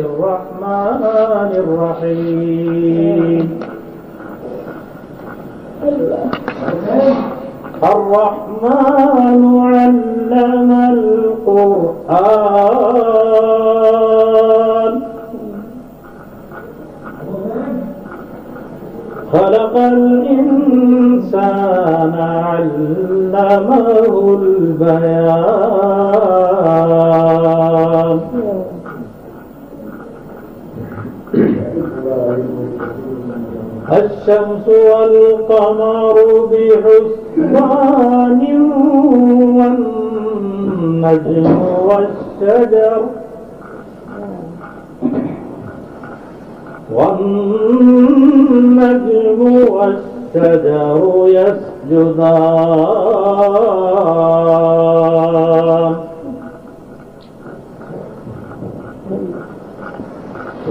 الرحمن الرحيم. الرحمن علم القرآن خلق الإنسان علمه البيان. الشمس والقمر بحسبان والنجم والشجر يسجدان.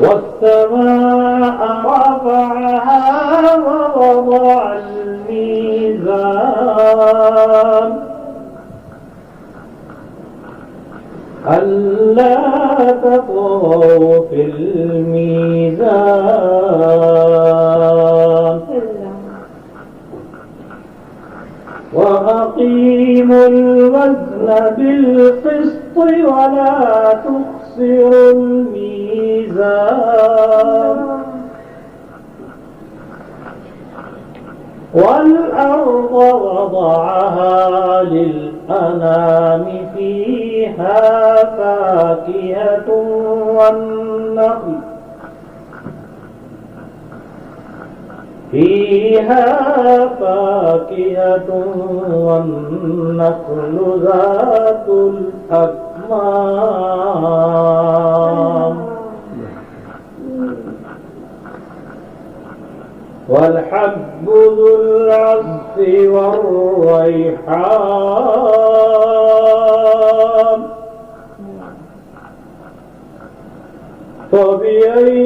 والسماء رفعها ووضع الميزان ألا تطغوا في الميزان وأقيموا الوزن بالقسط ولا تخسروا الميزان. والأرض وضعها للأنام فيها فاكهة والنخل ذات الأكمام والحب ذو العصف والريحان. فبأي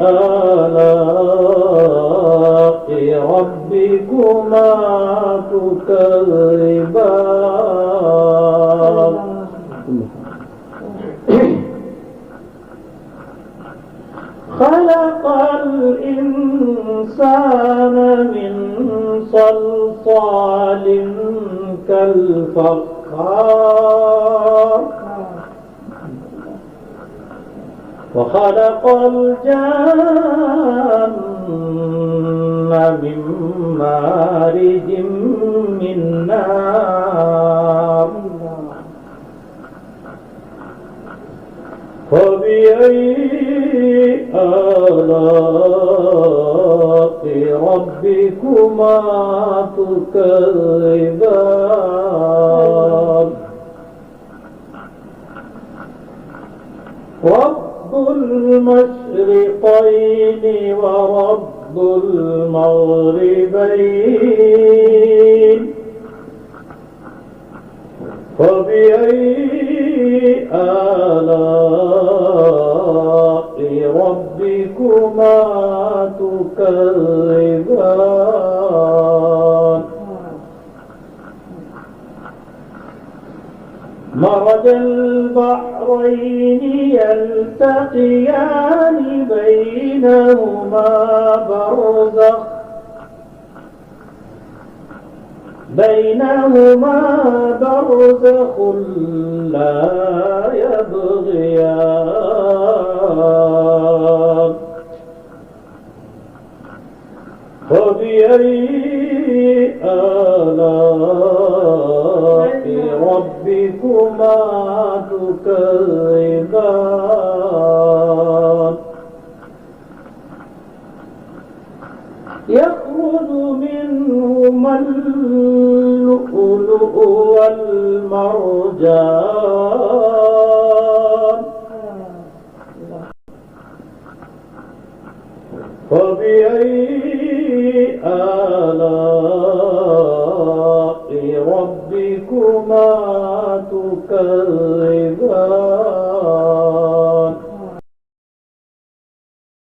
آلاء ربكما تكذبان. خلق الإنسان من صلصال كالفخار وخلق الجن من مارج من نار. فبأي آلاء ربكما تكذبان. رب المشرقين ورب المغربين. فبأي آلاء ربكما تكذبان. مرج البحرين يلتقيان بينهما برزخ لا يبغيان. فبأي آلاء ربكما تكذبان. يخرج منهما اللؤلؤ والمرجان. فبأي